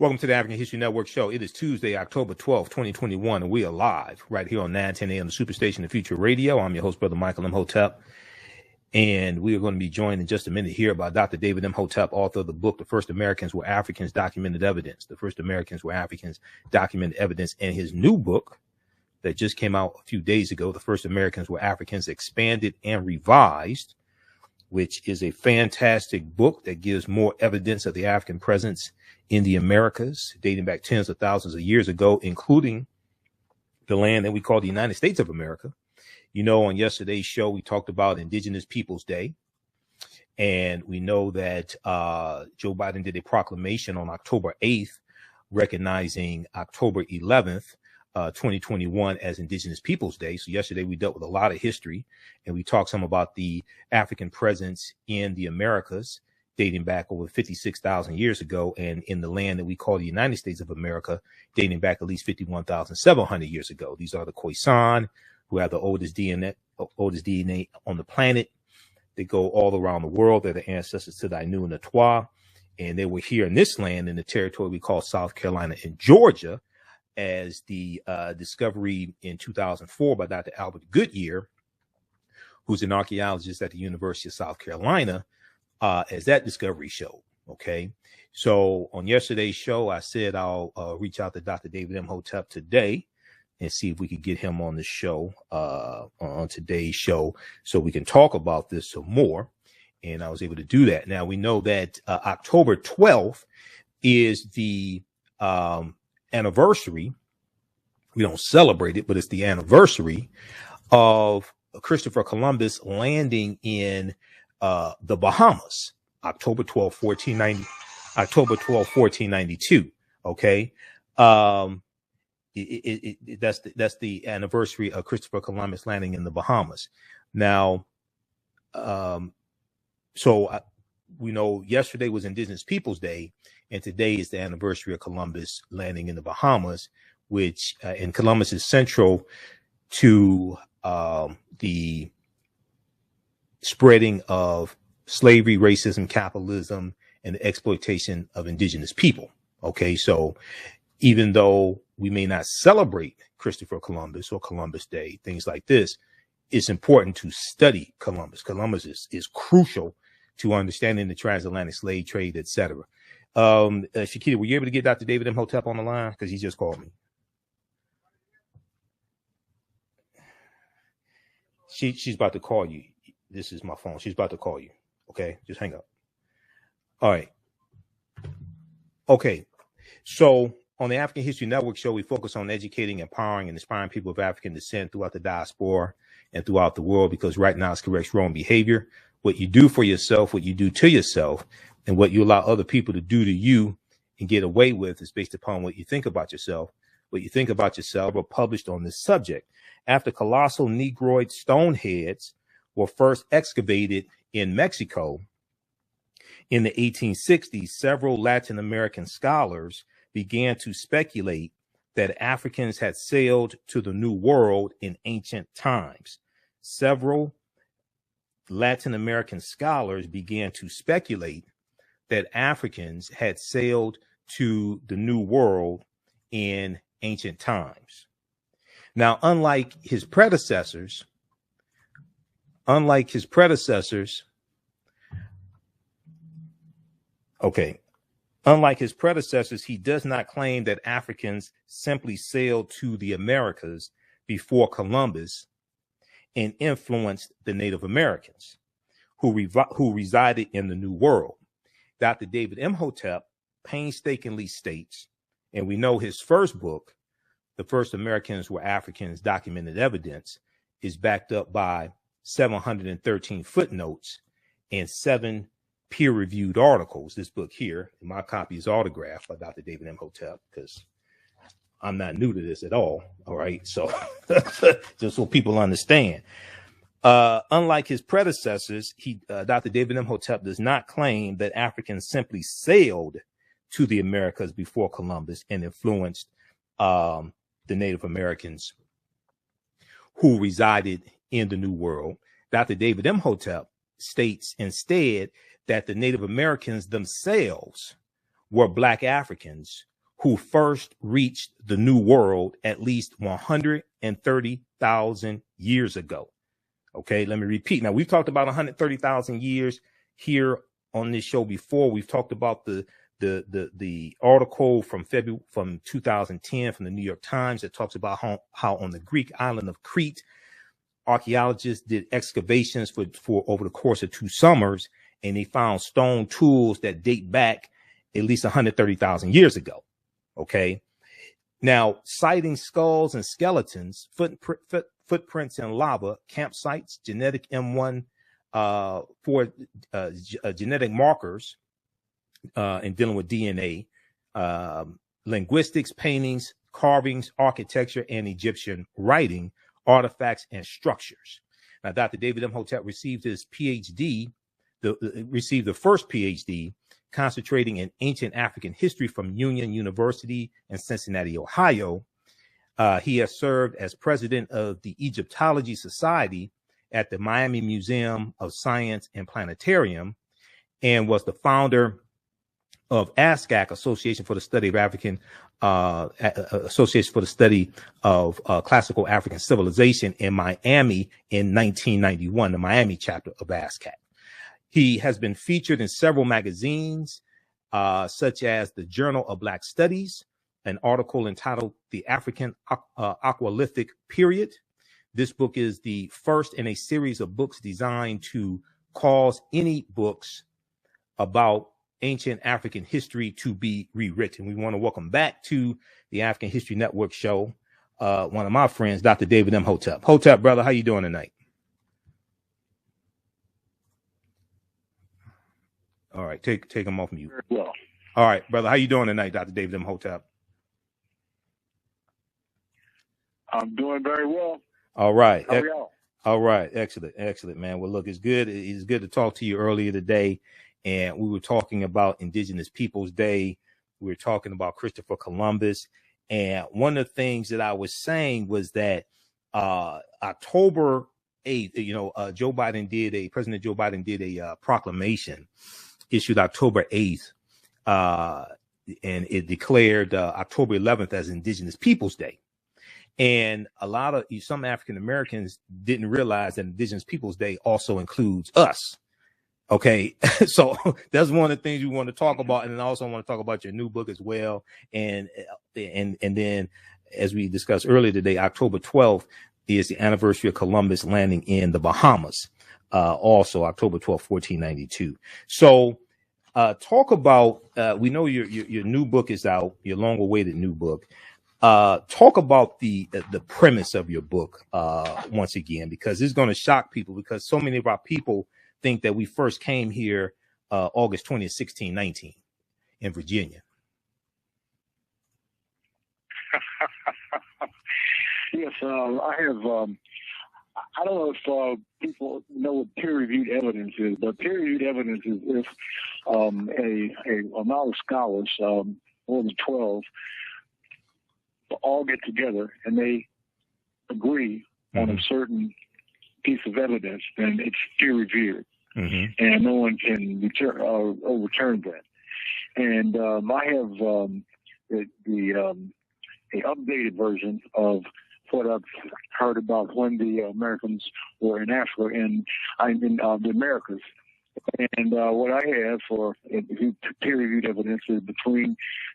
Welcome to the African History Network show. It is Tuesday, October 12th, 2021, and we are live right here on 910 AM, the Superstation of Future Radio. I'm your host, Brother Michael Imhotep, and we are going to be joined in just a minute here by Dr. David Imhotep, author of the book, The First Americans Were Africans, Documented Evidence. The First Americans Were Africans, Documented Evidence, and his new book that just came out a few days ago, The First Americans Were Africans, Expanded and Revised, which is a fantastic book that gives more evidence of the African presence in the Americas, dating back tens of thousands of years ago, including the land that we call the United States of America. You know, on yesterday's show, we talked about Indigenous Peoples Day. And we know that Joe Biden did a proclamation on October 8th, recognizing October 11th, 2021 as Indigenous Peoples Day. So yesterday we dealt with a lot of history, and we talked some about the African presence in the Americas dating back over 56,000 years ago, and in the land that we call the United States of America dating back at least 51,700 years ago. These are the Khoisan, who have the oldest DNA on the planet. They go all around the world. They're the ancestors to the Ainu and the Twa, and they were here in this land in the territory we call South Carolina and Georgia, as the discovery in 2004 by Dr. Albert Goodyear, who's an archaeologist at the University of South Carolina, as that discovery showed. Okay, so on yesterday's show, I said I'll reach out to Dr. David Imhotep today and see if we could get him on the show, on today's show, so we can talk about this some more. And I was able to do that. Now, we know that October 12th is the anniversary. We don't celebrate it, but it's the anniversary of Christopher Columbus landing in the Bahamas, October 12, 1492. Okay. That's the anniversary of Christopher Columbus landing in the Bahamas. Now, we know yesterday was Indigenous Peoples Day, and today is the anniversary of Columbus landing in the Bahamas, which and Columbus is central to the spreading of slavery, racism, capitalism, and the exploitation of indigenous people. Okay, so even though we may not celebrate Christopher Columbus or Columbus Day, things like this, it's important to study Columbus. Columbus is crucial to understanding the transatlantic slave trade, etc. Shakita, were you able to get Dr. David Imhotep on the line? Because he just called me. She's about to call you. This is my phone. She's about to call you. Okay, just hang up. All right. Okay, so on the African History Network show, we focus on educating, empowering, and inspiring people of African descent throughout the diaspora and throughout the world, because right now it's corrects wrong behavior. What you do for yourself, what you do to yourself, and what you allow other people to do to you and get away with is based upon what you think about yourself. What you think about yourself are published on this subject. After colossal Negroid stone heads were first excavated in Mexico in the 1860s, several Latin American scholars began to speculate that Africans had sailed to the New World in ancient times. Several Latin American scholars began to speculate that Africans had sailed to the New World in ancient times. Now, unlike his predecessors, he does not claim that Africans simply sailed to the Americas before Columbus and influenced the Native Americans who resided in the New World. Dr. David Imhotep painstakingly states, and we know his first book, The First Americans Were Africans, Documented Evidence, is backed up by 713 footnotes and 7 peer-reviewed articles. This book here, my copy is autographed by Dr. David Imhotep, because I'm not new to this at all. All right, so just so people understand. Unlike his predecessors, Dr. David Imhotep does not claim that Africans simply sailed to the Americas before Columbus and influenced the Native Americans who resided in the New World. Dr. David Imhotep states instead that the Native Americans themselves were Black Africans who first reached the New World at least 130,000 years ago. Okay, let me repeat. Now, we've talked about 130,000 years here on this show before. We've talked about the article from 2010 from the New York Times that talks about how on the Greek island of Crete, archaeologists did excavations for over the course of 2 summers, and they found stone tools that date back at least 130,000 years ago. Okay. Now, citing skulls and skeletons, footprints in lava, campsites, genetic M1 genetic markers in dealing with DNA, linguistics, paintings, carvings, architecture, and Egyptian writing, artifacts, and structures. Now, Dr. David Imhotep received his PhD, received the first PhD, concentrating in ancient African history from Union University in Cincinnati, Ohio. He has served as president of the Egyptology Society at the Miami Museum of Science and Planetarium, and was the founder of ASCAC, Association for the Study of African Association for the Study of Classical African Civilization in Miami in 1991, the Miami chapter of ASCAC. He has been featured in several magazines, such as the Journal of Black Studies, an article entitled The African Aqualithic Period. This book is the first in a series of books designed to cause any books about ancient African history to be rewritten. We want to welcome back to the African History Network show one of my friends, Dr. David Imhotep. Hotep, brother, how you doing tonight? All right, take him off mute. Well, all right, brother, how you doing tonight, Dr. David Imhotep? I'm doing very well. All right. How are y'all? All right, excellent, man. Well, look, it's good to talk to you earlier today, and we were talking about Indigenous Peoples Day. We were talking about Christopher Columbus, and one of the things that I was saying was that October 8th, President Joe Biden did a proclamation issued October 8th, and it declared October 11th as Indigenous Peoples Day. And some African Americans didn't realize that Indigenous Peoples Day also includes us. Okay, so that's one of the things we want to talk about, and then I also want to talk about your new book as well. And then, as we discussed earlier today, October 12th is the anniversary of Columbus landing in the Bahamas. Also October 12th, 1492. So, talk about. We know your new book is out, your long-awaited new book. Talk about the premise of your book once again, because it's going to shock people, because so many of our people think that we first came here August 20th, 1619 in Virginia. Yes, I have. I don't know if people know what peer-reviewed evidence is, but peer-reviewed evidence is if a amount of scholars, more than 12, all get together and they agree on a certain piece of evidence, then it's peer-reviewed, and no one can overturn that. And I have the updated version of what I've heard about when the Americans were in Africa and in the Americas. And what I have for peer-reviewed evidence is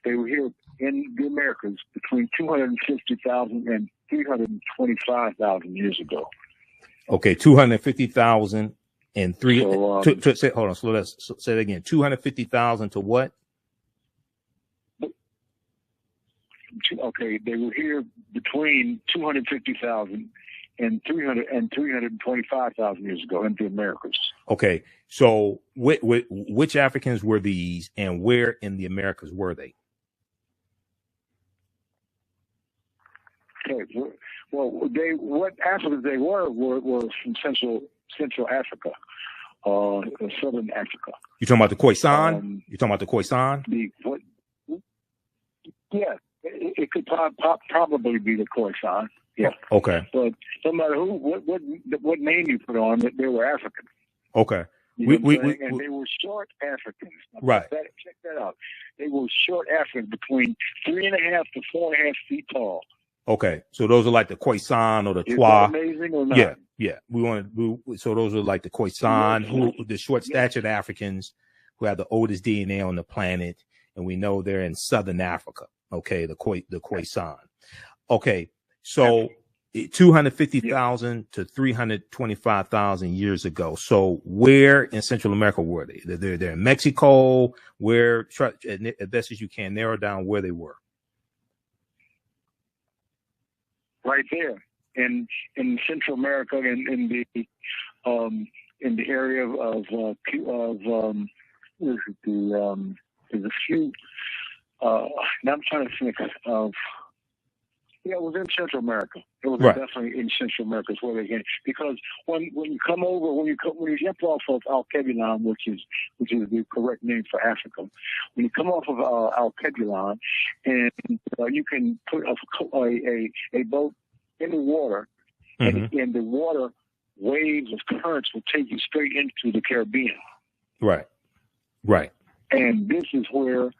they were here in the Americas between 250,000 and 325,000 years ago. Okay, 250,000 and hold on, so let's say that again. 250,000 to what? Okay, they were here between 250,000 and 325,000 years ago in the Americas. Okay, so which Africans were these, and where in the Americas were they? Okay, well, what Africans they were from Central Africa, Southern Africa. You talking about the Khoisan? You talking about the Khoisan? Yeah, it could probably be the Khoisan. Yeah. Okay. But no matter what name you put on it, they were African. Okay. And they were short Africans. Now, right. Check that out. They were short Africans between 3.5 to 4.5 feet tall. Okay, so those are like the Khoisan or the Is Twa. that amazing or not? Yeah, yeah. So those are like the Khoisan, the short-statured Africans who have the oldest DNA on the planet, and we know they're in southern Africa. Okay, the Khoisan. Okay, so 250,000 to 325,000 years ago. So where in Central America were they? They're in Mexico. Where, as best as you can, narrow down where they were. Right there in Central America, in the area of there's a few. Now I'm trying to think of. Yeah, it was in Central America. It was definitely in Central America is where they came. Because when you come over, when you jump off of Alkebulan, which is the correct name for Africa, when you come off of Alkebulan, and you can put a boat in the water, and the water waves of currents will take you straight into the Caribbean. Right. And this is where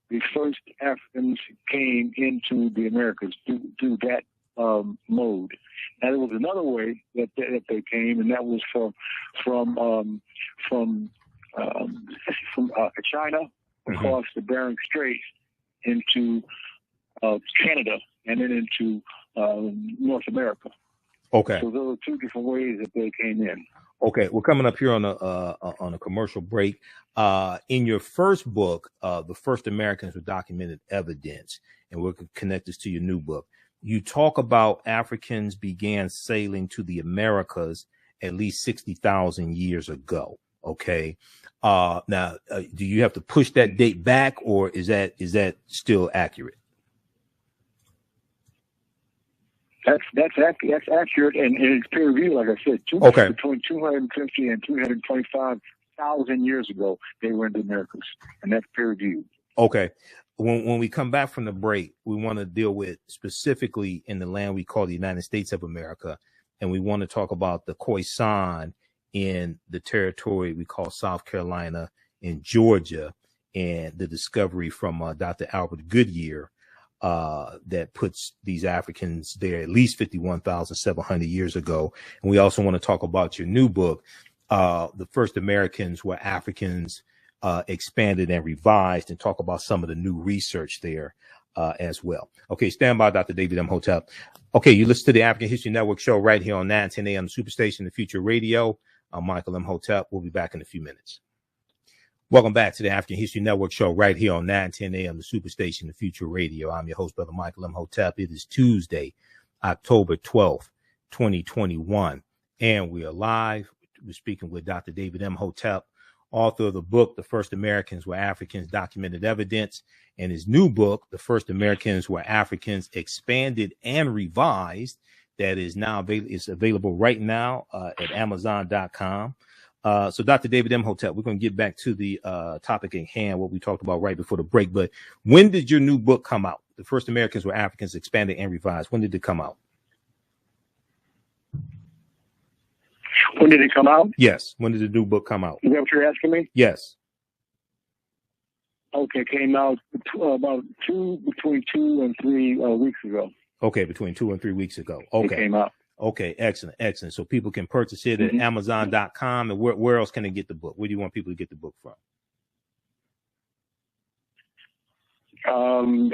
the first Africans came into the Americas through that mode. Now there was another way that they came, and that was from China across the Bering Straits into Canada, and then into North America. Okay. So there were two different ways that they came in. Okay, we're coming up here on a commercial break. In your first book, The First Americans with Documented Evidence, and we'll connect this to your new book, you talk about Africans began sailing to the Americas at least 60,000 years ago. Okay. Now, do you have to push that date back, or is that still accurate? That's accurate, and it's peer reviewed, like I said. Between 250 and 225,000 years ago, they were in the Americas, and that's peer reviewed. Okay. When we come back from the break, we want to deal with specifically in the land we call the United States of America, and we want to talk about the Khoisan in the territory we call South Carolina and Georgia, and the discovery from Dr. Albert Goodyear that puts these Africans there at least 51,700 years ago. And we also want to talk about your new book, The First Americans Were Africans, Expanded and Revised, and talk about some of the new research there as well. Okay, stand by, Dr. David Imhotep. Okay, you listen to the African History Network show right here on 910 AM Superstation, the Future Radio. I'm Michael Imhotep. We'll be back in a few minutes. Welcome back to the African History Network show right here on 910 AM, the Superstation, the Future Radio. I'm your host, Brother Michael Imhotep. It is Tuesday, October 12th, 2021, and we are live. We're speaking with Dr. David Imhotep, author of the book, The First Americans Were Africans, Documented Evidence, and his new book, The First Americans Were Africans, Expanded and Revised, that is now available right now at Amazon.com. So Dr. David Imhotep, we're going to get back to the topic at hand, what we talked about right before the break. But when did your new book come out? The First Americans Were Africans, Expanded and Revised. When did it come out? When did it come out? Yes. When did the new book come out? Is that what you're asking me? Yes. Okay, it came out between 2 and 3 weeks ago. Okay, between 2 and 3 weeks ago. Okay. It came out. Okay, excellent. So people can purchase it at Amazon.com. And where else can they get the book? Where do you want people to get the book from?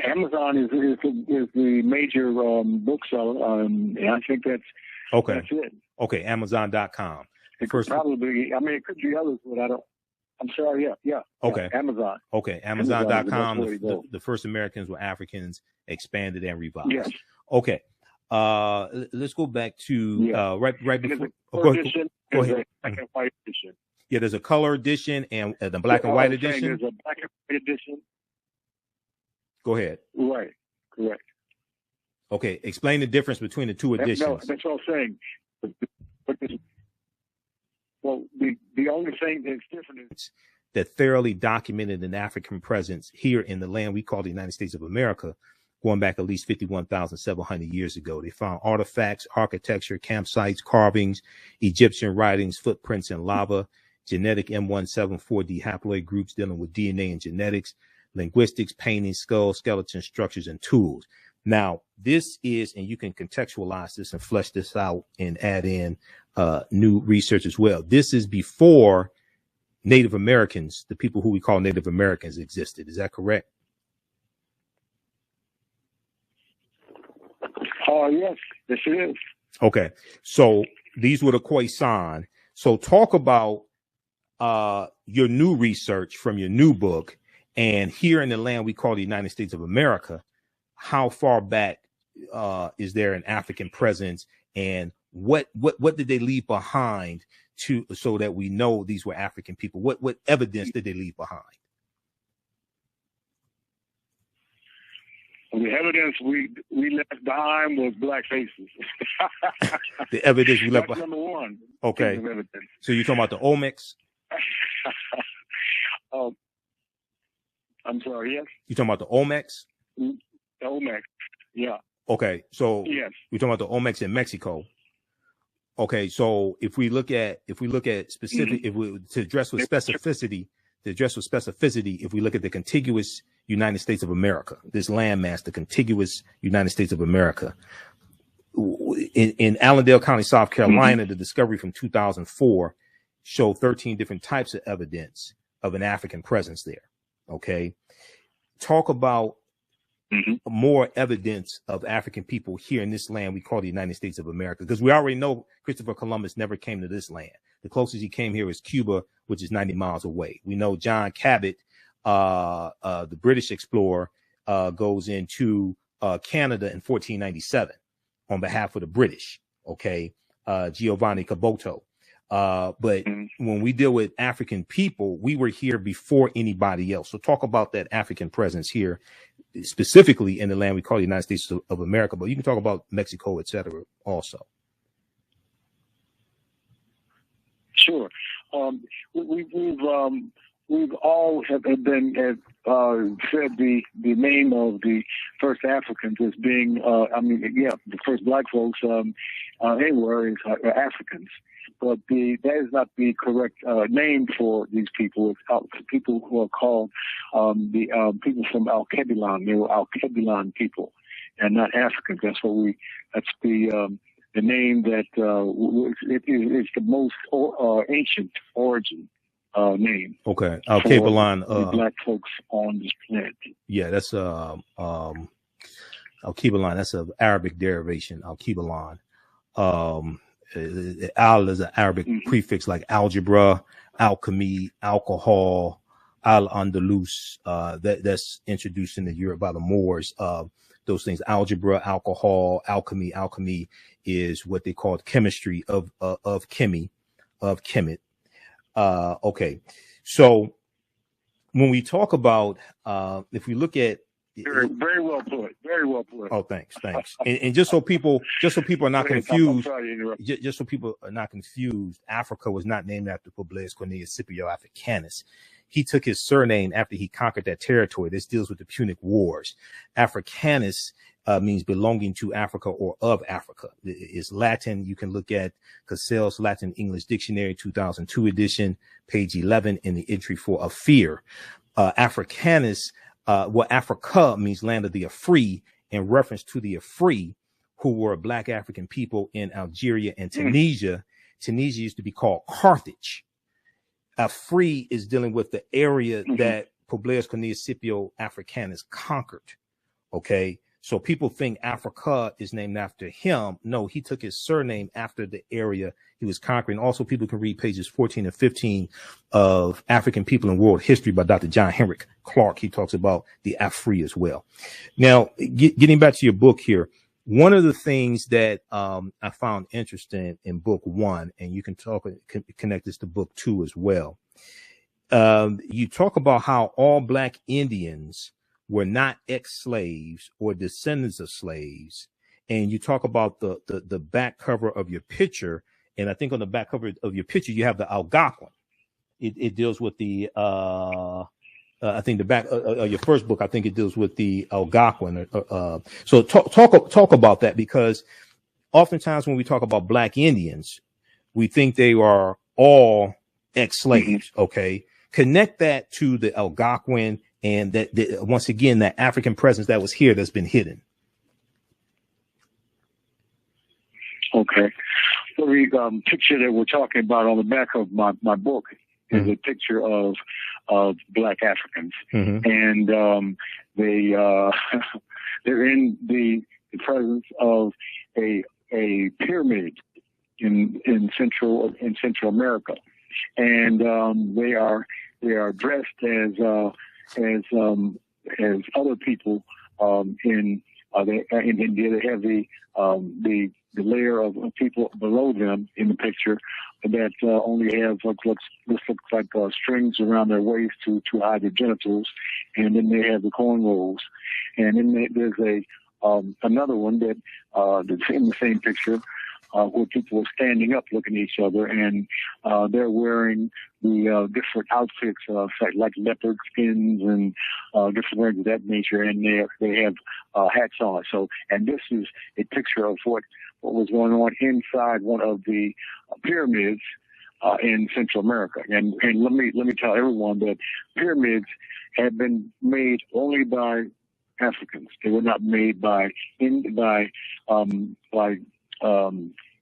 Amazon is the major bookseller, and I think that's it. Okay, Amazon.com. It could probably, it could be others, but I don't. I'm sorry. Yeah. Okay. Yeah, Amazon. Okay, Amazon.com. The First Americans Were Africans, Expanded and Revised. Yes. Okay. Let's go back to right before. Go ahead. Black and white edition. Yeah, there's a color edition and the black and white edition. There's a black and white edition. Go ahead. Right. Correct. Okay. Explain the difference between the two editions. That's what I'm saying. Well, the only thing that's different is that thoroughly documented an African presence here in the land we call the United States of America, going back at least 51,700 years ago. They found artifacts, architecture, campsites, carvings, Egyptian writings, footprints in lava, genetic M174D haploid groups dealing with DNA and genetics, linguistics, painting, skulls, skeletons, structures, and tools. Now, this is, and you can contextualize this and flesh this out and add in new research as well. This is before Native Americans, the people who we call Native Americans, existed. Is that correct? Yes, yes it is. Okay, so these were the Khoisan. So talk about your new research from your new book, and here in the land we call the United States of America, how far back is there an African presence, and what did they leave behind so that we know these were African people? What evidence did they leave behind? The evidence we left behind was black faces. The evidence we left behind. Number one. Okay. So you're talking about the Olmecs? I'm sorry, yes? You're talking about the Olmecs? The Olmecs, yeah. Okay, so yes, we're talking about the Olmecs in Mexico. Okay, so if we look at specific, if we to address with specificity, if we look at the contiguous United States of America, this landmass, the contiguous United States of America, in Allendale County, South Carolina, the discovery from 2004 showed 13 different types of evidence of an African presence there. Okay, talk about more evidence of African people here in this land we call the United States of America, because we already know Christopher Columbus never came to this land. The closest he came here is Cuba, which is 90 miles away. We know John Cabot, the British explorer, goes into Canada in 1497 on behalf of the British. Okay, Giovanni Caboto. But when we deal with African people, we were here before anybody else. So talk about that African presence here, specifically in the land we call the United States of America, but you can talk about Mexico, etc. also. Sure. We've all have been said the name of the first Africans as being, the first black folks anywhere is Africans. But that is not the correct name for these people. It's people who are called the people from Alkebulan. They were Alkebulan people, and not Africans. That's the name that it's the most ancient origin name. Okay, Alkebulan. The black folks on this planet. Yeah, that's Alkebulan. That's an Arabic derivation. Alkebulan. Al is an Arabic prefix like algebra, alchemy, alcohol, al-Andalus. That's introduced into Europe by the Moors. Those things, algebra, alcohol, alchemy. Alchemy is what they called chemistry of chemi, of chemet. Okay, so when we talk about, if we look at, very well put. Very well put. Oh, thanks. And just so people are not confused, just so people are not confused, Africa was not named after Publius Cornelius Scipio Africanus. He took his surname after he conquered that territory. This deals with the Punic Wars. Africanus means belonging to Africa or of Africa. It's Latin. You can look at Cassell's Latin English Dictionary, 2002 edition, page 11 in the entry for a fear. Africanus, Africa means land of the Afri, in reference to the Afri, who were black African people in Algeria and Tunisia. Tunisia used to be called Carthage. Afri is dealing with the area that Publius Cornelius Scipio Africanus conquered. Okay, so people think Africa is named after him. No, he took his surname after the area he was conquering. Also, people can read pages 14 and 15 of African People in World History by Dr. John Henrik Clarke. He talks about the Afri as well. Now, getting back to your book here, one of the things that I found interesting in book 1, and you can connect this to book 2 as well. You talk about how all black Indians were not ex-slaves or descendants of slaves. And you talk about the back cover of your picture. And I think on the back cover of your picture, you have the Algonquin. It deals with the, I think the back of your first book, I think it deals with the Algonquin. So talk about that, because oftentimes when we talk about black Indians, we think they are all ex-slaves. Okay. Connect that to the Algonquin and that once again, that African presence that was here that's been hidden. Okay. So the picture that we're talking about on the back of my book is a picture of Black Africans, and they're in the presence of a pyramid in Central America, and they are dressed as other people in India. They have the layer of people below them in the picture that only have what looks like strings around their waist to hide their genitals, and then they have the cornrows, and then there's another one that's in the same picture where people are standing up looking at each other, and they're wearing the different outfits like leopard skins and different things of that nature, and they have hats on. So, and this is a picture of what was going on inside one of the pyramids in Central America. And let me tell everyone that pyramids have been made only by Africans. They were not made by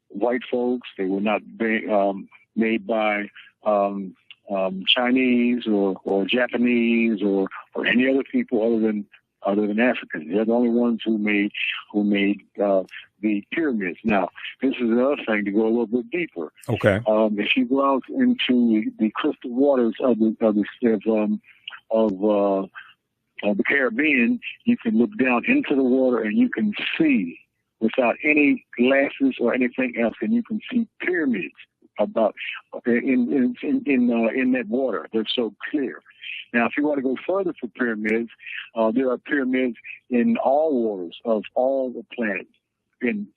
white folks. They were not made by Chinese or Japanese or any other people other than Africans. They're the only ones who made the pyramids. Now, this is another thing to go a little bit deeper. Okay. If you go out into the crystal waters of the Caribbean, you can look down into the water and you can see, without any glasses or anything else, and you can see pyramids about in that water. They're so clear. Now, if you want to go further for pyramids, there are pyramids in all waters of all the planets, in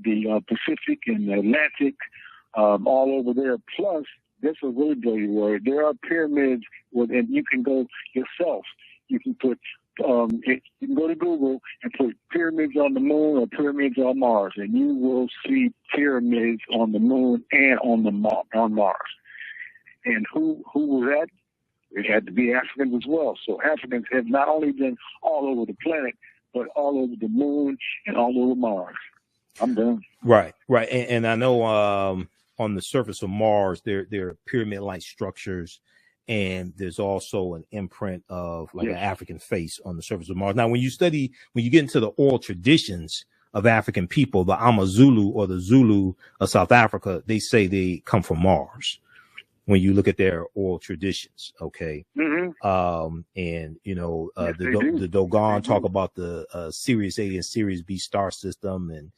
the Pacific, in the Atlantic, all over there. Plus, this is really blow you away. There are pyramids, and you can go yourself. You can put you can go to Google and put pyramids on the moon or pyramids on Mars, and you will see pyramids on the moon and on Mars. And who was that? It had to be Africans as well. So Africans have not only been all over the planet, but all over the moon and all over Mars. I'm done. Right. And I know on the surface of Mars, there are pyramid-like structures, and there's also an imprint of an African face on the surface of Mars. Now, when you get into the oral traditions of African people, the Amazulu or the Zulu of South Africa, they say they come from Mars. When you look at their oral traditions, okay, and the Dogon talk about the Sirius A and Sirius B star system, and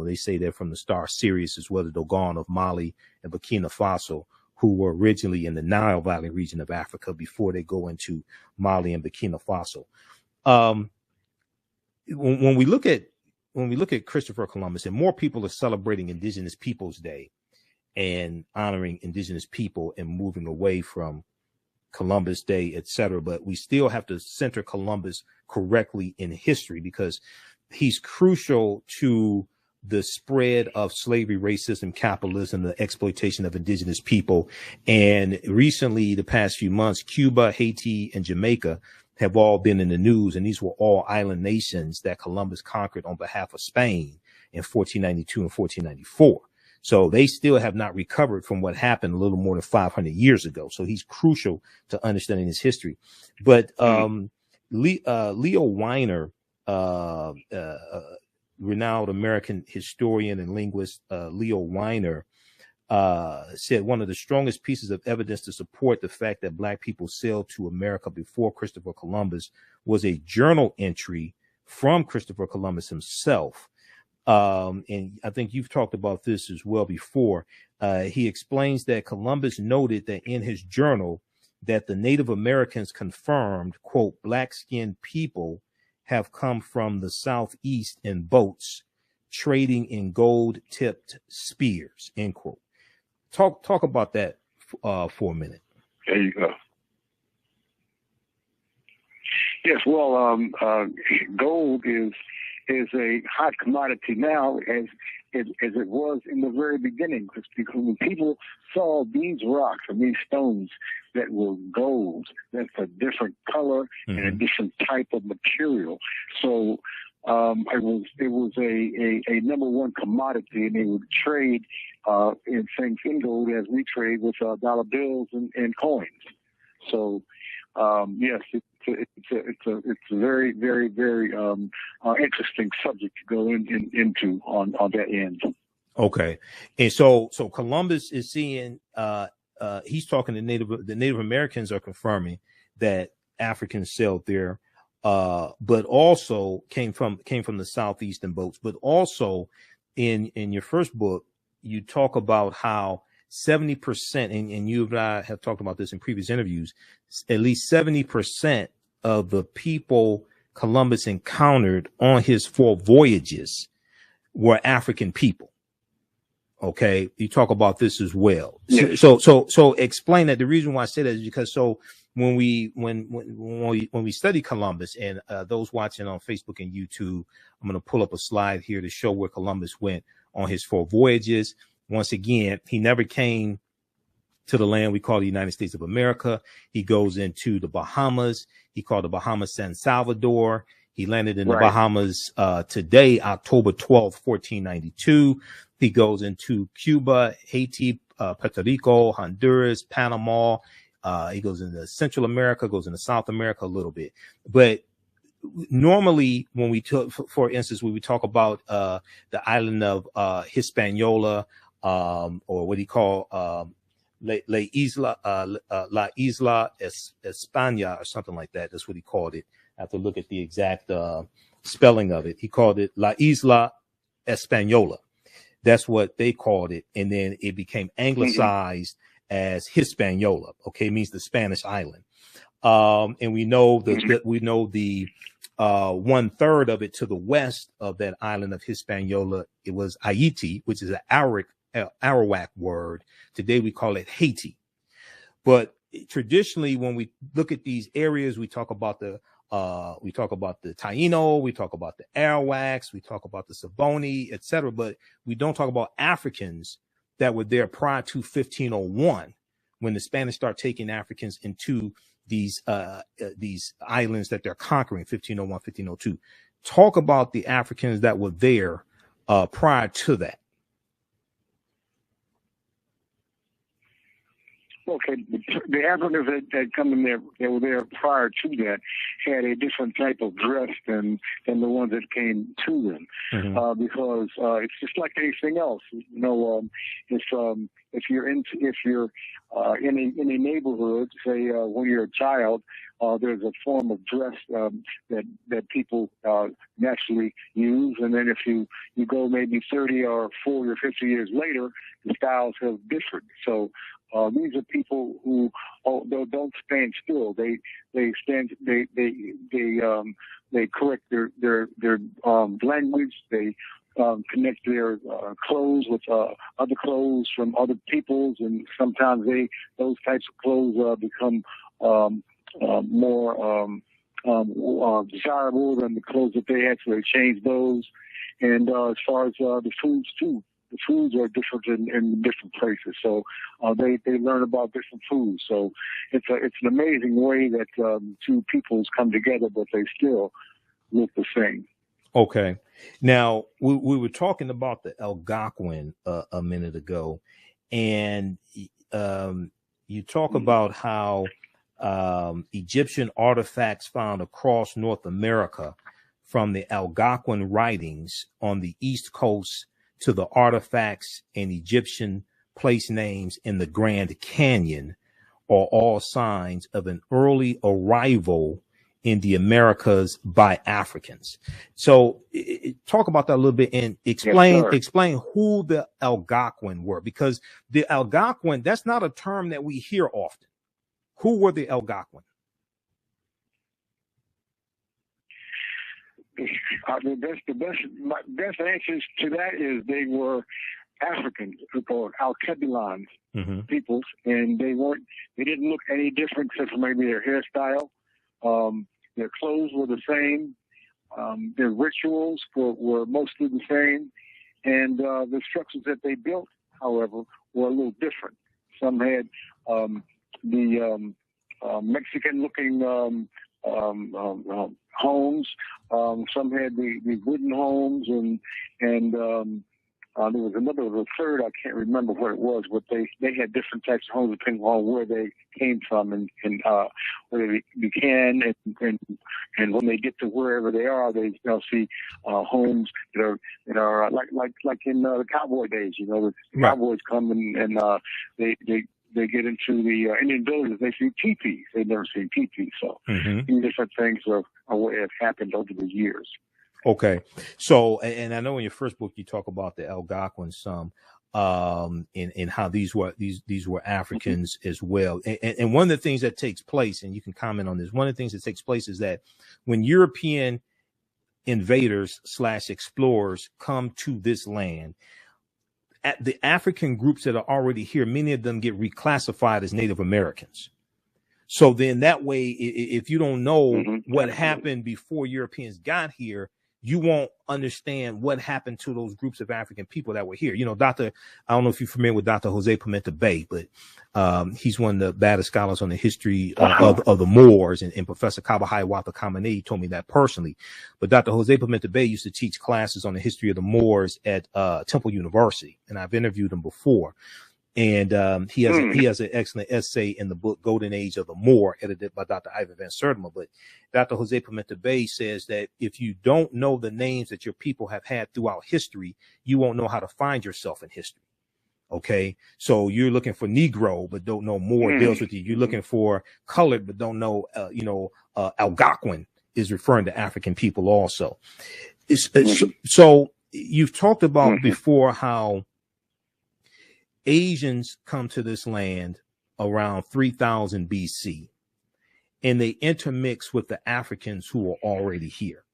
they say they're from the star Sirius as well, the Dogon of Mali and Burkina Faso, who were originally in the Nile Valley region of Africa before they go into Mali and Burkina Faso. When we look at Christopher Columbus, and more people are celebrating Indigenous Peoples Day and honoring Indigenous people and moving away from Columbus Day, etc. But we still have to center Columbus correctly in history, because he's crucial to the spread of slavery, racism, capitalism, the exploitation of Indigenous people. And recently, the past few months, Cuba, Haiti, and Jamaica have all been in the news. And these were all island nations that Columbus conquered on behalf of Spain in 1492 and 1494. So they still have not recovered from what happened a little more than 500 years ago. So he's crucial to understanding his history. But Leo Weiner, renowned American historian and linguist, Leo Weiner, said one of the strongest pieces of evidence to support the fact that Black people sailed to America before Christopher Columbus was a journal entry from Christopher Columbus himself. And I think you've talked about this as well before. He explains that Columbus noted that in his journal that the Native Americans confirmed, quote, black-skinned people have come from the southeast in boats trading in gold-tipped spears, end quote. Talk about that for a minute. There you go. Yes, well, gold is a hot commodity now, as as it was in the very beginning. Because when people saw these rocks and these stones that were gold, that's a different color and a different type of material. So it was a number one commodity, and they would trade in gold as we trade with dollar bills and coins. So yes, it's a very, very, very interesting subject to go into on that end. Okay, and so Columbus is seeing. He's talking to the Native Americans are confirming that Africans sailed there, but also came from the southeastern boats. But also in your first book, you talk about how 70%, and you and I have talked about this in previous interviews, at least 70% of the people Columbus encountered on his 4 voyages were African people. Okay, you talk about this as well. Yes. So explain that. The reason why I say that is because when we study Columbus, and those watching on Facebook and YouTube, I'm going to pull up a slide here to show where Columbus went on his 4 voyages. Once again, he never came to the land we call the United States of America. He goes into the Bahamas. He called the Bahamas San Salvador. He landed in the Bahamas today, October 12th, 1492. He goes into Cuba, Haiti, Puerto Rico, Honduras, Panama. He goes into Central America, goes into South America a little bit. But normally when we talk, for instance, when we talk about the island of Hispaniola, or what he called La Isla España or something like that. That's what he called it. I have to look at the exact spelling of it. He called it La Isla Española. That's what they called it. And then it became anglicized as Hispaniola. Okay, it means the Spanish island. And we know the 1/3 of it to the west of that island of Hispaniola, it was R.I.P., which is an Arawak word. Today we call it Haiti. But traditionally, when we look at these areas, we talk about the Taino, we talk about the Arawaks, we talk about the Saboni, etc. But we don't talk about Africans that were there prior to 1501, when the Spanish start taking Africans into these islands that they're conquering, 1501, 1502. Talk about the Africans that were there prior to that. Okay, the Africans that come in there, that were there prior to that, had a different type of dress than the ones that came to them, because it's just like anything else. You know, if you're in a neighborhood, say when you're a child, there's a form of dress that people naturally use, and then if you go maybe 30 or 40 or 50 years later, the styles have differed. So these are people who don't stand still. They correct their language. They connect their clothes with other clothes from other peoples, and sometimes those types of clothes become more desirable than the clothes that they had, so they change those. And as far as the foods too, the foods are different in different places, so they learn about different foods. So it's an amazing way that two peoples come together, but they still look the same. Okay, now we were talking about the Algonquin a minute ago, and you talk about how Egyptian artifacts found across North America, from the Algonquin writings on the East Coast to the artifacts and Egyptian place names in the Grand Canyon, are all signs of an early arrival in the Americas by Africans. So talk about that a little bit and explain who the Algonquin were, because the Algonquin, that's not a term that we hear often. Who were the Algonquin? The best answers to that is they were African, or Alkebulan peoples, and they didn't look any different except for maybe their hairstyle. Their clothes were the same. Their rituals were mostly the same. And the structures that they built, however, were a little different. Some had the Mexican-looking homes. Some had the wooden homes, and there was a third. I can't remember what it was, but they had different types of homes depending on where they came from and where they began, and when they get to wherever they are, they'll see homes that are like in the cowboy days. You know, the cowboys come and they get into the Indian villages. They see teepees. They've never seen teepees. So different things are what have happened over the years. Okay. So, and I know in your first book, you talk about the Algonquins some, and how these were Africans as well. And one of the things that takes place, and you can comment on this, one of the things that takes place is that when European invaders / explorers come to this land, the African groups that are already here, many of them get reclassified as Native Americans. So then that way, if you don't know what happened before Europeans got here, you won't understand what happened to those groups of African people that were here. You know, I don't know if you're familiar with Dr. Jose Pimenta Bay, but he's one of the baddest scholars on the history of the Moors, and Professor Kabahai Wata Kamene told me that personally. But Dr. Jose Pimenta Bay used to teach classes on the history of the Moors at Temple University, and I've interviewed him before. And he has an excellent essay in the book Golden Age of the Moor, edited by Dr. Ivan Van Sertima. But Dr. Jose Pimenta Bay says that if you don't know the names that your people have had throughout history, you won't know how to find yourself in history. Okay, so you're looking for Negro, but don't know Moor deals with you. You're looking for colored, but don't know, Algonquin is referring to African people also. So you've talked about before how Asians come to this land around 3000 BC, and they intermix with the Africans who are already here.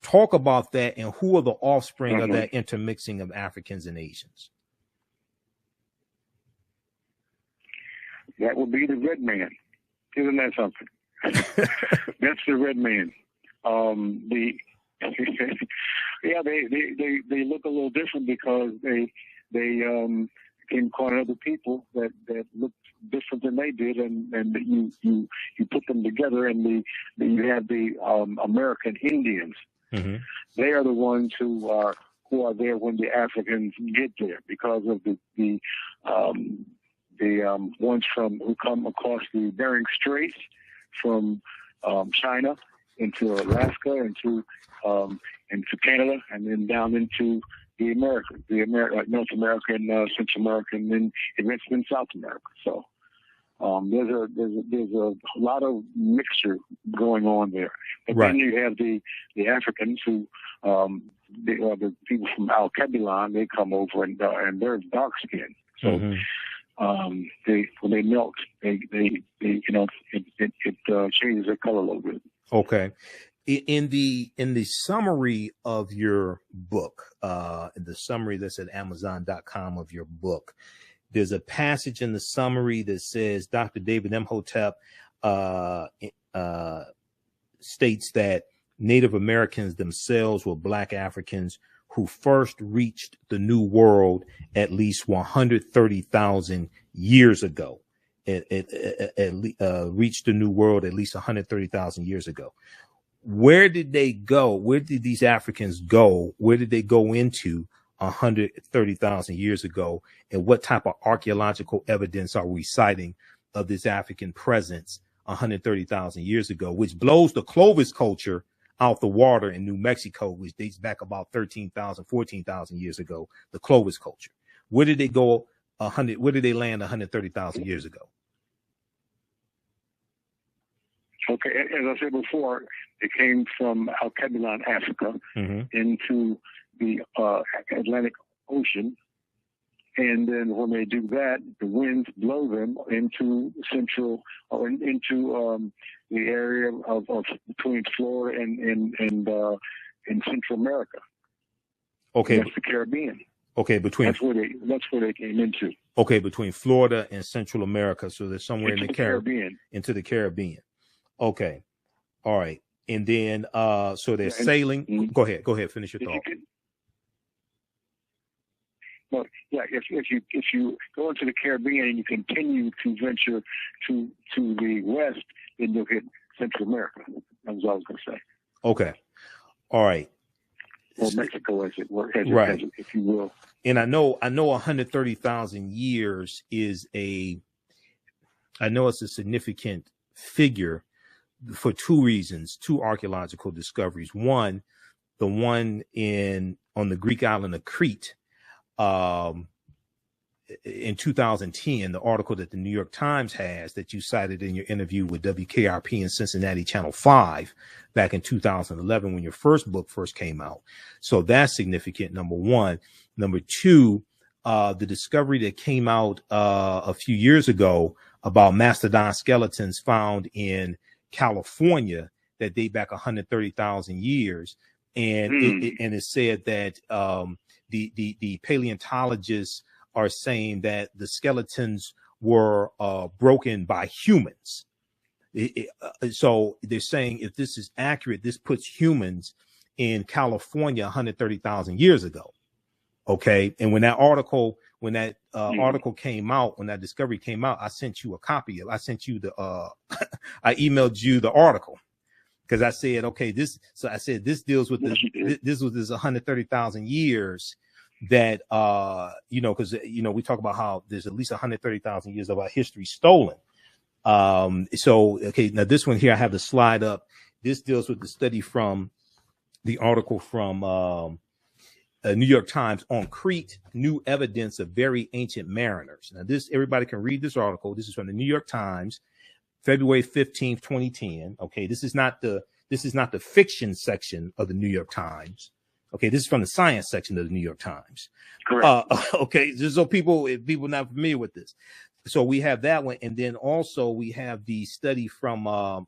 Talk about that, and who are the offspring of that intermixing of Africans and Asians? That would be the red man. Isn't that something? That's the red man. They look a little different because they came across other people that looked different than they did, and you put them together, and you have the American Indians. They are the ones who are there when the Africans get there, because of the ones who come across the Bering Straits from China into Alaska, into Canada, and then down into the Americas, North America and Central America, and then eventually in South America. So there's a lot of mixture going on there. And then you have the Africans who the people from Al-Kabilan. They come over and they're dark skinned. So when they melt, it changes their color a little bit. Okay. In the summary of your book, the summary that's at Amazon.com of your book, there's a passage in the summary that says Dr. David Imhotep states that Native Americans themselves were Black Africans who first reached the New World at least 130,000 years ago. Reached the New World at least 130,000 years ago. Where did they go? Where did these Africans go? Where did they go into 130,000 years ago? And what type of archaeological evidence are we citing of this African presence 130,000 years ago, which blows the Clovis culture out the water in New Mexico, which dates back about 13,000, 14,000 years ago, the Clovis culture. Where did they go? Where did they land 130,000 years ago? Okay, as I said before, it came from Al-Kabilan, Africa, into the Atlantic Ocean, and then when they do that, the winds blow them into central, or into the area of between Florida and Central America. Okay, and that's the Caribbean. Okay, that's where they came into. Okay, between Florida and Central America, so they're somewhere into in the Caribbean. Into the Caribbean. Okay, all right, and then so they're sailing. Go ahead, finish your thought. But yeah, if you go into the Caribbean and you continue to venture to the west, then you'll hit Central America. That's what I was going to say. Okay. All right. Or Mexico, as it were, right. if you will. And I know 130,000 years is I know it's a significant figure for two reasons, two archaeological discoveries. One, the one on the Greek island of Crete, in 2010, the article that the New York Times has that you cited in your interview with WKRP in Cincinnati Channel 5 back in 2011 when your first book first came out. So that's significant, number one. Number two, the discovery that came out a few years ago about mastodon skeletons found in California that date back 130,000 years. And it said that the paleontologists are saying that the skeletons were broken by humans. So they're saying if this is accurate, this puts humans in California 130,000 years ago. Okay. And when that article came out, when that discovery came out, I sent you a copy of it. I sent you I emailed you the article because I said, okay, this deals with this 130,000 years that, because, we talk about how there's at least 130,000 years of our history stolen. Okay, now this one here, I have the slide up. This deals with the study from the article from New York Times on Crete, new evidence of very ancient mariners. Now everybody can read this article. This is from the New York Times, February 15th, 2010. Okay, this is not the fiction section of the New York Times. Okay, this is from the science section of the New York Times. Correct. Okay, just so people not familiar with this. So we have that one, and then also we have the study from I'm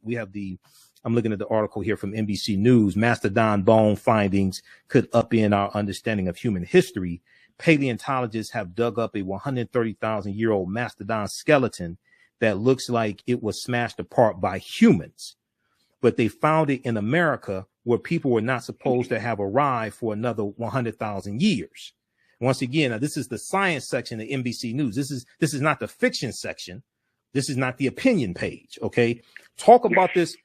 looking at the article here from NBC News. Mastodon bone findings could upend our understanding of human history. Paleontologists have dug up a 130,000-year-old mastodon skeleton that looks like it was smashed apart by humans, but they found it in America where people were not supposed to have arrived for another 100,000 years. Once again, now this is the science section of NBC News. This is not the fiction section. This is not the opinion page. Okay. Talk about this.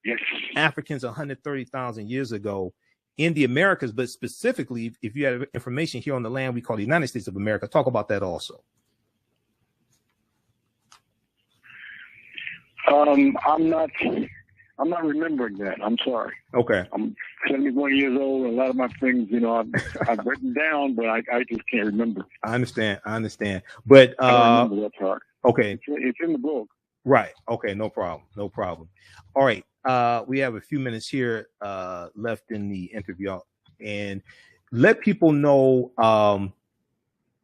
Yes. Africans 130,000 years ago in the Americas, but specifically, if you have information here on the land we call the United States of America, talk about that also. I'm not remembering that. I'm sorry. Okay. I'm 71 years old. A lot of my things, I've written down, but I just can't remember. I understand. But I don't remember that part. Okay. It's in the book. Right. Okay. No problem. All right. We have a few minutes here left in the interview, and let people know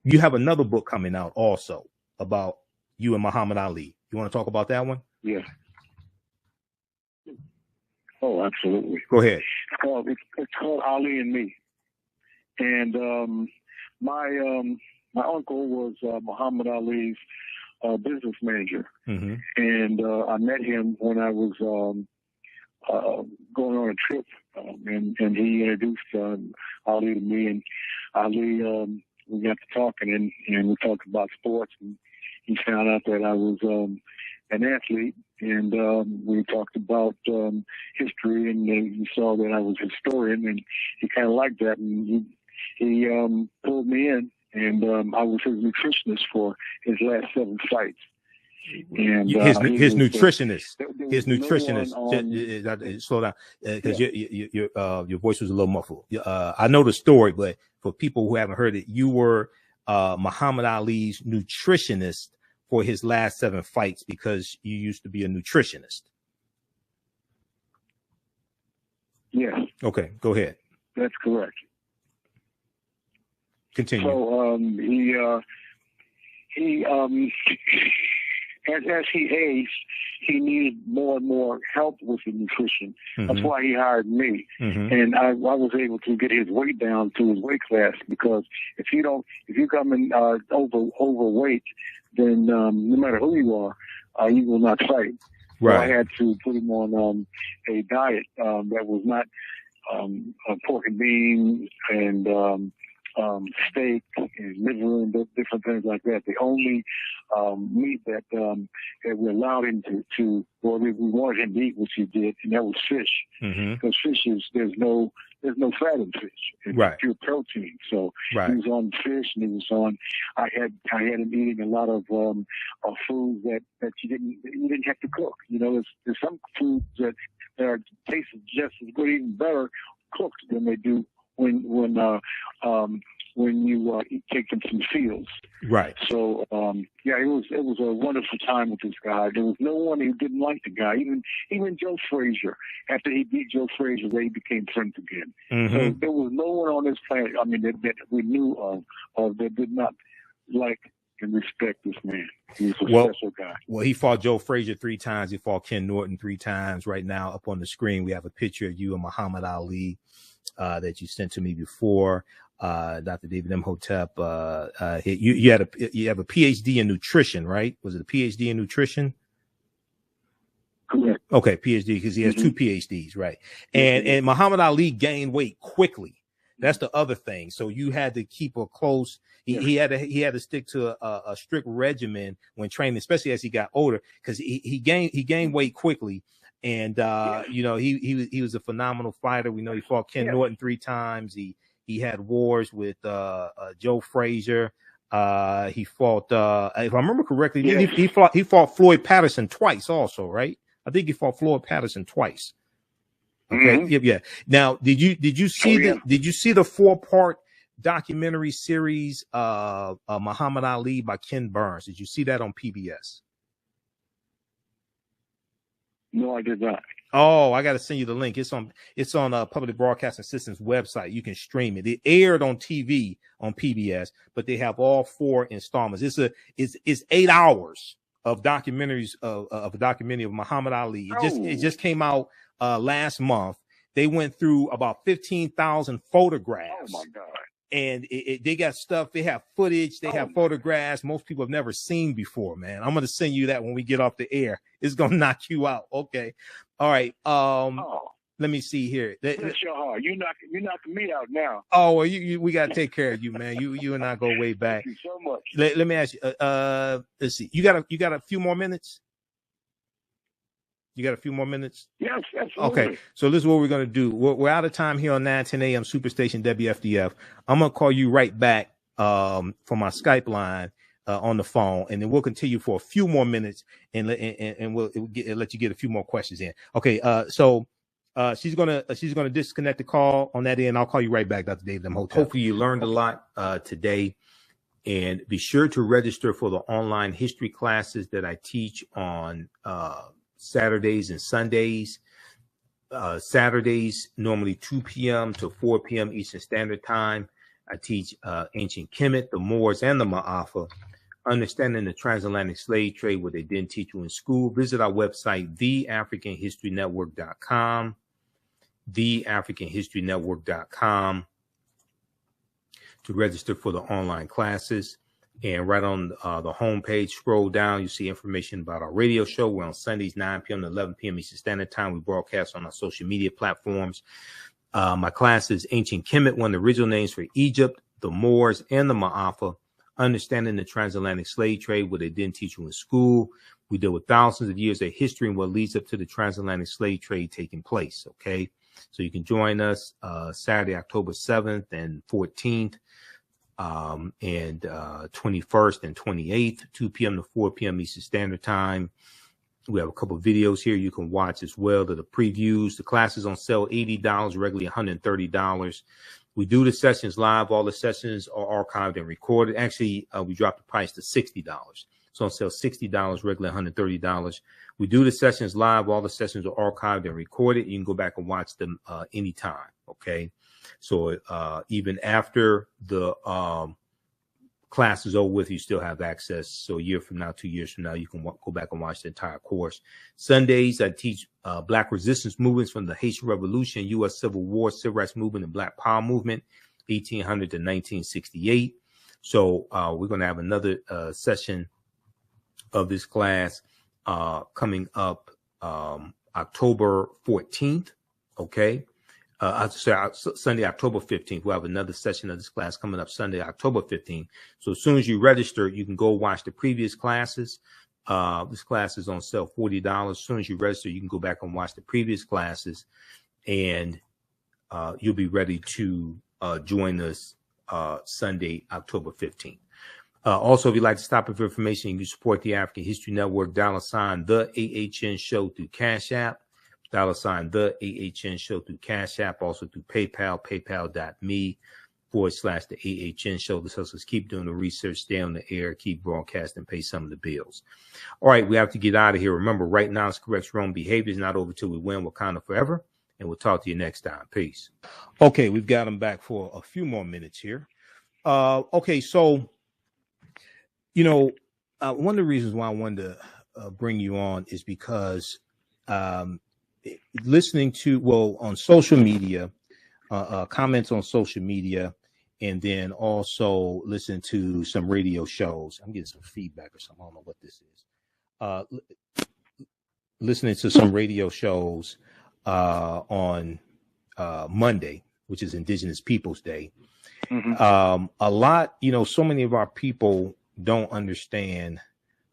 you have another book coming out also about you and Muhammad Ali. You want to talk about that one? Yeah. Oh, absolutely. Go ahead. It's called Ali and Me, and my uncle was Muhammad Ali's business manager, and I met him when I was going on a trip, and he introduced Ali to me, and Ali, we got to talking, and we talked about sports, and he found out that I was an athlete, and we talked about history, and he saw that I was a historian, and he kind of liked that, and he pulled me in, and I was his nutritionist for his last 7 fights. And his nutritionist. Slow down, because your voice was a little muffled. I know the story, but for people who haven't heard it, you were Muhammad Ali's nutritionist for his last 7 fights because you used to be a nutritionist. Yes. Okay, go ahead. That's correct. Continue. So he as he aged, he needed more and more help with the nutrition. That's why he hired me, and I was able to get his weight down to his weight class, because if you come in overweight, then no matter who you are, you will not fight. Right. So I had to put him on a diet that was not pork and beans and steak and liver and different things like that. The only meat that we allowed him to or we wanted him to eat, which he did, and that was fish. Because fish there's no fat in fish. It's pure protein. So he was on fish, and he was on. I had him eating a lot of foods that you didn't have to cook. You know, there's some foods that are taste just as good, even better cooked than they do when you take them from the fields. Right. So it was a wonderful time with this guy. There was no one who didn't like the guy. Even Joe Frazier. After he beat Joe Frazier, they became friends again. So there was no one on this planet, I mean, that we knew of that did not like and respect this man. He was a special guy. Well, he fought Joe Frazier 3 times. He fought Ken Norton 3 times. Right now, up on the screen, we have a picture of you and Muhammad Ali that you sent to me before. Dr. David Imhotep. You have a PhD in nutrition, right? Was it a PhD in nutrition? Correct. Okay, PhD, because he has 2 PhDs, right? And Muhammad Ali gained weight quickly. That's the other thing. So you had to keep a close. He had to stick to a strict regimen when training, especially as he got older, because he gained weight quickly. And you know, he was a phenomenal fighter. We know he fought Ken Norton 3 times. He had wars with Joe Frazier. He fought, if I remember correctly, he fought Floyd Patterson twice also, right? I think he fought Floyd Patterson twice. Okay. Yeah. Now, did you see the 4-part documentary series Muhammad Ali by Ken Burns? Did you see that on PBS? No, I did not. Oh, I got to send you the link. It's on Public Broadcasting System's website. You can stream it. It aired on TV on PBS, but they have all 4 installments. It's 8 hours of documentaries of a documentary of Muhammad Ali. It just came out last month. They went through about 15,000 photographs. Oh my God. And they got stuff. They have footage. They have photographs most people have never seen before, man. I'm going to send you that when we get off the air. It's going to knock you out. Okay. All right. Let me see here. Bless your heart. You knocking me out now. Oh, well, we got to take care of you, man. You and I go way back. Thank you so much. Let me ask you, let's see. You got a few more minutes? You got a few more minutes? Yes, absolutely. Okay, so this is what we're going to do. We're out of time here on 910 AM Superstation WFDF. I'm going to call you right back from my Skype line on the phone, and then we'll continue for a few more minutes, and we'll let you get a few more questions in. Okay, so she's gonna disconnect the call on that end. I'll call you right back, Dr. David Imhotep. Hopefully you learned a lot today, and be sure to register for the online history classes that I teach on Saturdays and Sundays. Saturdays, normally 2 p.m. to 4 p.m. Eastern Standard Time. I teach ancient Kemet, the Moors, and the Ma'afa, understanding the transatlantic slave trade, what they didn't teach you in school. Visit our website, TheAfricanHistoryNetwork.com, TheAfricanHistoryNetwork.com, to register for the online classes. And right on the homepage, scroll down, you see information about our radio show. We're on Sundays, 9 p.m. to 11 p.m. Eastern Standard Time. We broadcast on our social media platforms. My class is Ancient Kemet, one of the original names for Egypt, the Moors, and the Ma'afa, understanding the transatlantic slave trade, what they didn't teach you in school. We deal with thousands of years of history and what leads up to the transatlantic slave trade taking place, okay? So you can join us Saturday, October 7th and 14th. And 21st and 28th, 2 p.m. to 4 p.m. Eastern Standard Time. We have a couple of videos here you can watch as well. That are previews. The class is on sale $80, regularly $130. We do the sessions live. All the sessions are archived and recorded. Actually, we dropped the price to $60. So on sale $60, regularly $130. We do the sessions live. All the sessions are archived and recorded. You can go back and watch them anytime. Okay. So even after the class is over with, you still have access. So a year from now, 2 years from now, you can go back and watch the entire course. Sundays, I teach Black resistance movements from the Haitian Revolution, U.S. Civil War, Civil Rights Movement, and Black Power Movement, 1800 to 1968. So we're going to have another session of this class coming up October 14th. Okay. Sunday, October 15th. We'll have another session of this class coming up Sunday, October 15th. So as soon as you register, you can go watch the previous classes. This class is on sale $40. As soon as you register, you can go back and watch the previous classes, and you'll be ready to join us Sunday, October 15th. Also, if you'd like to stop for information, you can support the African History Network, $, the AHN Show through Cash App, $, the AHN Show through Cash App, also through PayPal, paypal.me/the AHN Show. This helps us keep doing the research, stay on the air, keep broadcasting, pay some of the bills. All right, we have to get out of here. Remember, right now it's correct wrong behavior. It's not over till we win Wakanda forever. And we'll talk to you next time. Peace. Okay, we've got them back for a few more minutes here. Okay, so, you know, one of the reasons why I wanted to bring you on is because listening to, on social media, comments on social media, and then also listen to some radio shows. I'm getting some feedback or something. I don't know what this is. Listening to some radio shows on Monday, which is Indigenous Peoples Day. Mm-hmm. A lot, so many of our people don't understand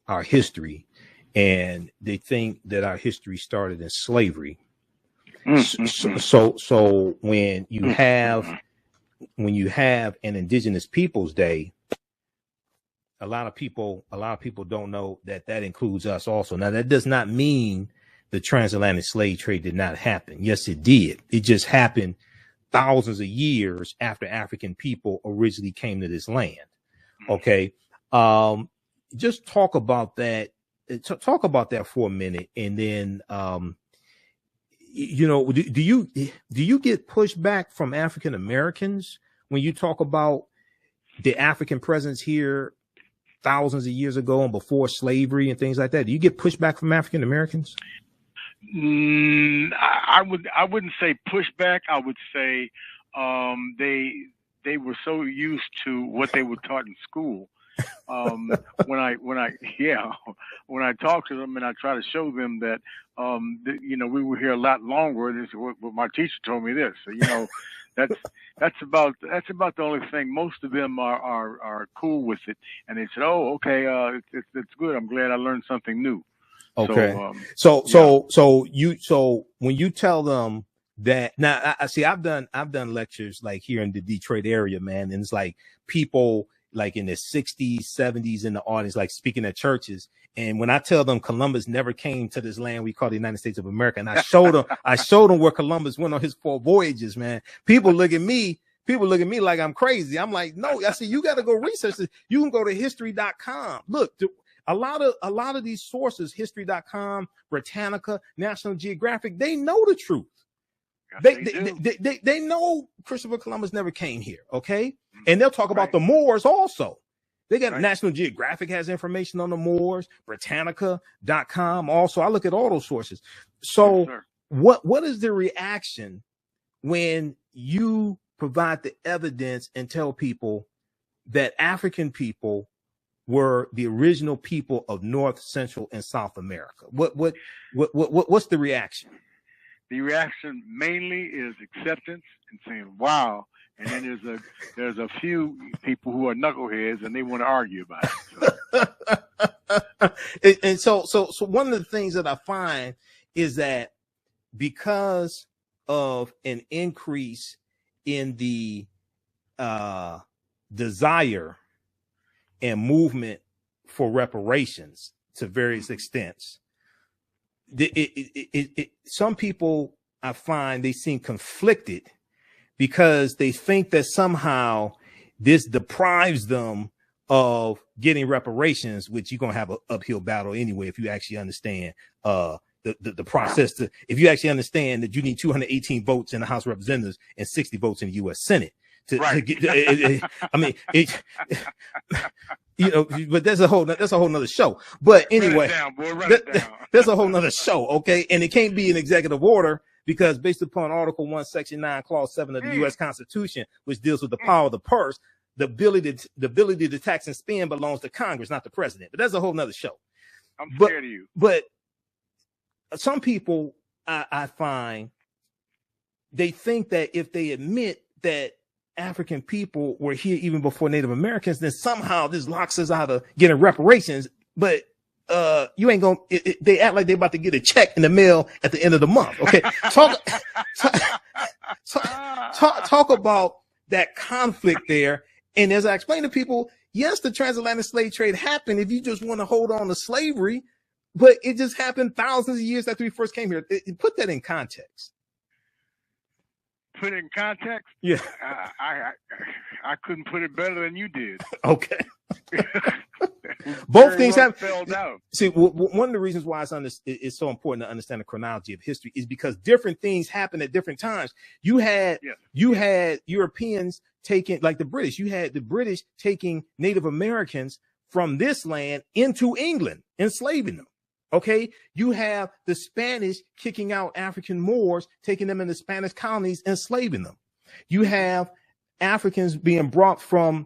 our history, and they think that our history started in slavery. Mm-hmm. So when you have an Indigenous Peoples Day, a lot of people don't know that includes us also. Now, that does not mean the transatlantic slave trade did not happen. Yes, it did. It just happened thousands of years after African people originally came to this land. Okay. Just talk about that. Talk about that for a minute. And then, do you get pushback from African Americans when you talk about the African presence here thousands of years ago and before slavery and things like that? Do you get pushback from African Americans? I wouldn't say pushback. I would say they were so used to what they were taught in school. When I talk to them and I try to show them that we were here a lot longer, this is what my teacher told me this. So, that's about the only thing. Most of them are cool with it, and they said, "Oh, okay, it's good. I'm glad I learned something new." Okay. So when you tell them that, now I see, I've done lectures like here in the Detroit area, man. And it's like people like in the 60s, 70s in the audience, like speaking at churches. And when I tell them Columbus never came to this land we call the United States of America, and I showed them where Columbus went on his 4 voyages, man. People look at me like I'm crazy. I'm like, no, I see, you got to go research this. You can go to history.com. Look, a lot of these sources, history.com, Britannica, National Geographic, they know the truth. Yes, they know Christopher Columbus never came here, okay? And they'll talk about the Moors also. They got National Geographic has information on the Moors, Britannica.com also. I look at all those sources. So what is the reaction when you provide the evidence and tell people that African people were the original people of North, Central, and South America? What's the reaction? The reaction mainly is acceptance and saying, "Wow." And then there's a few people who are knuckleheads and they want to argue about it. And so one of the things that I find is that because of an increase in the desire and movement for reparations to various extents, some people, I find, they seem conflicted because they think that somehow this deprives them of getting reparations, which you're going to have an uphill battle anyway if you actually understand the process. If you actually understand that you need 218 votes in the House of Representatives and 60 votes in the U.S. Senate to get. I mean, but that's a whole nother show. But anyway, that's a whole nother show. Okay, and it can't be an executive order, because based upon Article 1, Section 9, Clause 7 of the U.S. Constitution, which deals with the power of the purse, the ability to tax and spend belongs to Congress, not the president. But that's a whole nother show. I'm scared of you. But some people, I find, they think that if they admit that African people were here even before Native Americans, then somehow this locks us out of getting reparations. But you ain't gonna. They act like they're about to get a check in the mail at the end of the month. Okay, talk about that conflict there. And as I explained to people, yes, the transatlantic slave trade happened. If you just want to hold on to slavery, but it just happened thousands of years after we first came here. Put that in context. Put it in context? Yeah. I couldn't put it better than you did. Okay. Both things have spelled out. See, one of the reasons why it's so important to understand the chronology of history is because different things happen at different times. You had Europeans taking, like the British, you had the British taking Native Americans from this land into England, enslaving them. Okay, you have the Spanish kicking out African Moors, taking them into Spanish colonies, enslaving them. You have Africans being brought from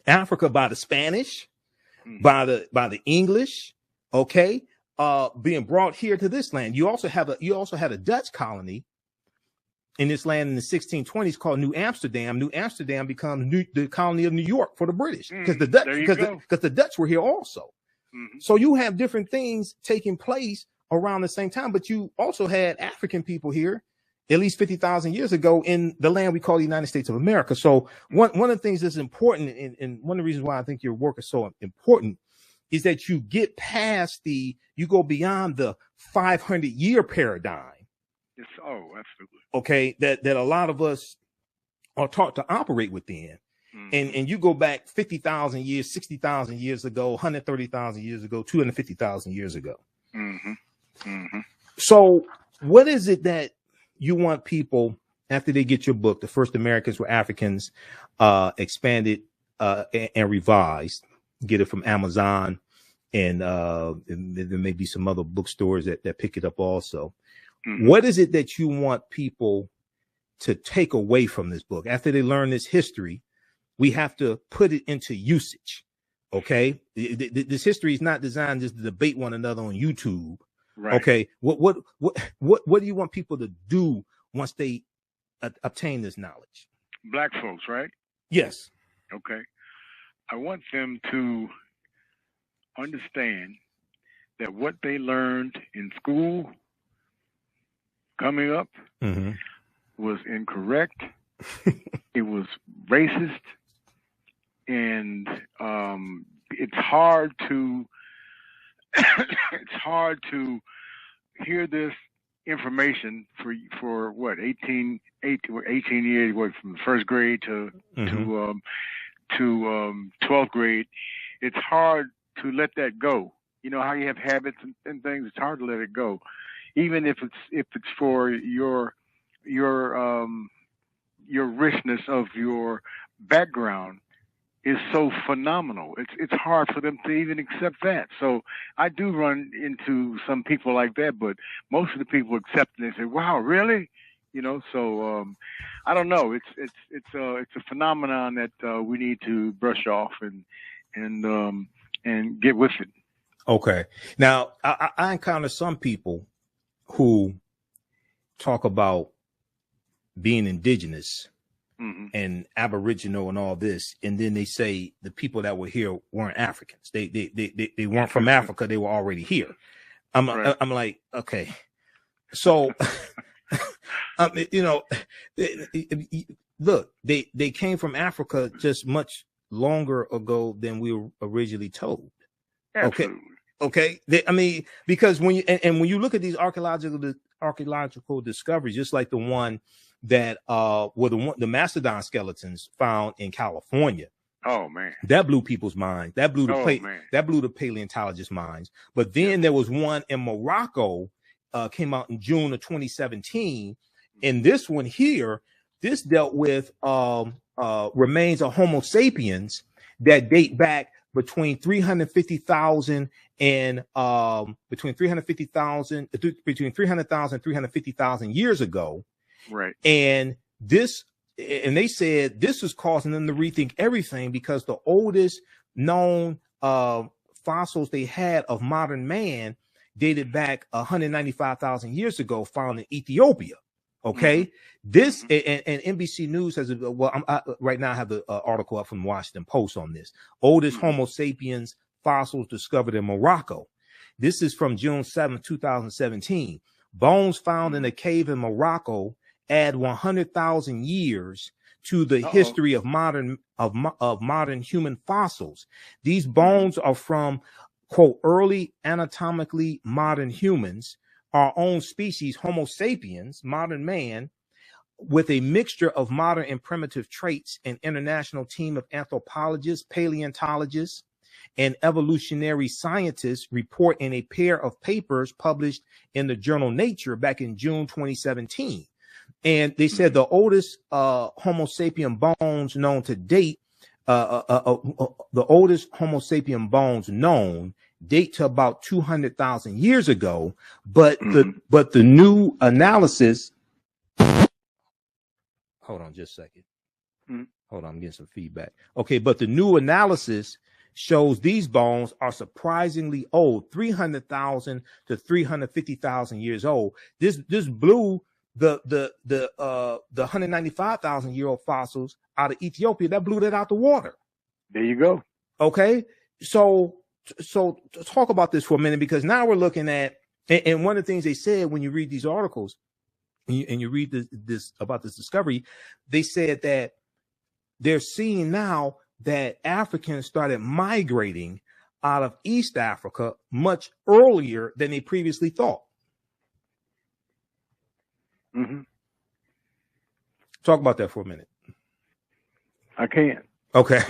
Africa by the Spanish, by the English, okay, being brought here to this land. You also had a Dutch colony in this land in the 1620s called New Amsterdam. New Amsterdam becomes the colony of New York for the British because the Dutch were here also. Mm-hmm. So you have different things taking place around the same time, but you also had African people here at least 50,000 years ago in the land we call the United States of America. So one of the things that's important, and one of the reasons why I think your work is so important, is that you get past you go beyond the 500-year paradigm. Yes. Oh, absolutely. Okay, that a lot of us are taught to operate within. And you go back 50,000 years, 60,000 years ago, 130,000 years ago, 250,000 years ago. Mm-hmm. Mm-hmm. So what is it that you want people, after they get your book, The First Americans Were Africans, expanded and revised, get it from Amazon, and there may be some other bookstores that pick it up also. Mm-hmm. What is it that you want people to take away from this book? After they learn this history, we have to put it into usage. Okay, this history is not designed just to debate one another on YouTube. Right. Okay, what do you want people to do once they obtain this knowledge? Black folks, right? Yes. Okay, I want them to understand that what they learned in school coming up was incorrect. It was racist. And it's hard to hear this information for what 18 years, what, from first grade to 12th grade. It's hard to let that go. You know how you have habits and things. It's hard to let it go, even if it's for your richness of your background is so phenomenal. It's hard for them to even accept that. So I do run into some people like that, but most of the people accept it and they say, "Wow, really?" You know. So I don't know. It's a phenomenon that we need to brush off and get with it. Okay. Now I encounter some people who talk about being indigenous and Aboriginal and all this, and then they say the people that were here weren't Africans. They weren't from Africa. They were already here. I'm like, okay, so look, they came from Africa just much longer ago than we were originally told. Absolutely. Okay. Because when you look at these archaeological discoveries, just like the one that were the mastodon skeletons found in California. Oh man, that blew people's minds. That blew the paleontologists' minds. But then there was one in Morocco, came out in June of 2017, and this one here, this dealt with remains of Homo sapiens that date back between 350,000 and between 300,000 and 350,000 years ago. Right. And they said this was causing them to rethink everything because the oldest known fossils they had of modern man dated back 195,000 years ago, found in Ethiopia. Okay. This and NBC News has right now I have the article up from Washington Post on this. Oldest Homo sapiens fossils discovered in Morocco. This is from June 7, 2017. Bones found in a cave in Morocco add 100,000 years to the history of modern human fossils. These bones are from, quote, early anatomically modern humans, our own species, Homo sapiens, modern man, with a mixture of modern and primitive traits. An international team of anthropologists, paleontologists, and evolutionary scientists report in a pair of papers published in the journal Nature back in June 2017. And they said the oldest Homo sapien bones known to date, the oldest Homo sapien bones known date to about 200,000 years ago. But the new analysis. Hold on just a second. Hold on, I'm getting some feedback. Okay, but the new analysis shows these bones are surprisingly old, 300,000 to 350,000 years old. This blew the 195,000 year old fossils out of Ethiopia. That blew that out the water. There you go. Okay, so talk about this for a minute, because now we're looking at, and one of the things they said when you read these articles and you read this about this discovery, they said that they're seeing now that Africans started migrating out of East Africa much earlier than they previously thought. Talk about that for a minute. I can't. Okay.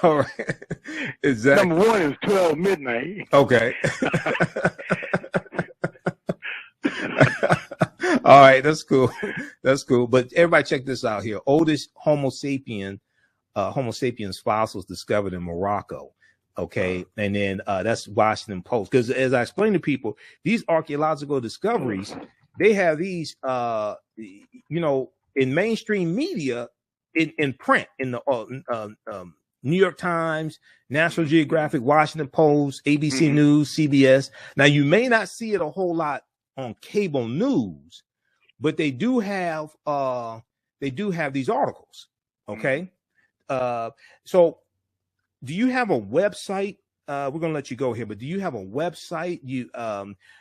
All right. Exactly. Number one is 12 midnight. Okay. All right, that's cool. That's cool. But everybody check this out here. Oldest Homo sapiens fossils discovered in Morocco. Okay. And then that's Washington Post. Because as I explained to people, these archaeological discoveries, they have these in mainstream media, in print, in the New York Times, National Geographic, Washington Post, ABC News, CBS. Now you may not see it a whole lot on cable news, but they do have these articles. Okay. So do you have a website? We're going to let you go here, but do you have a website?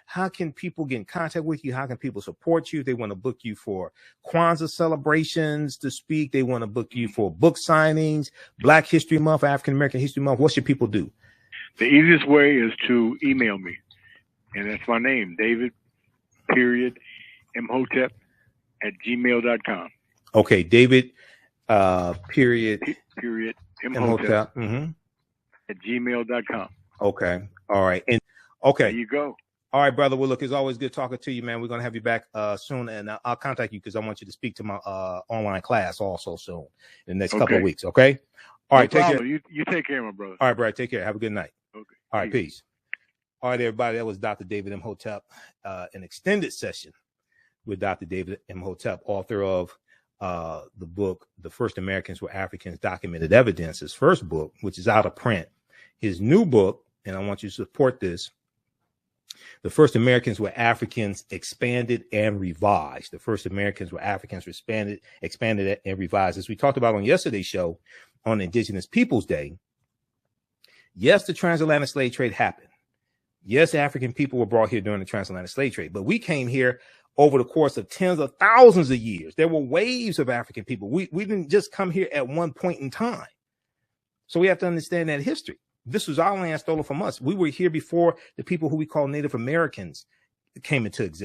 How can people get in contact with you? How can people support you? They want to book you for Kwanzaa celebrations to speak. They want to book you for book signings, Black History Month, African American History Month. What should people do? The easiest way is to email me. And that's my name, David, Imhotep @gmail.com. Okay. David, Imhotep. @gmail.com. Okay. All right. And okay. There you go. All right, brother. Well, look, it's always good talking to you, man. We're going to have you back soon, and I'll contact you because I want you to speak to my online class also soon in the next couple of weeks. Okay. All right. No take problem. care. You take care, my brother. All right, bro. Take care. Have a good night. Okay. All right. Peace. All right, everybody. That was Dr. David Imhotep, an extended session with Dr. David Imhotep, author of the book, The First Americans Were Africans, Documented Evidence, his first book, which is out of print. His new book, and I want you to support this, The First Americans Were Africans, Expanded and Revised. The First Americans Were Africans, expanded and revised. As we talked about on yesterday's show on Indigenous Peoples Day, yes, the transatlantic slave trade happened. Yes, African people were brought here during the transatlantic slave trade, but we came here over the course of tens of thousands of years. There were waves of African people. We didn't just come here at one point in time. So we have to understand that history. This was our land stolen from us. We were here before the people who we call Native Americans came into existence.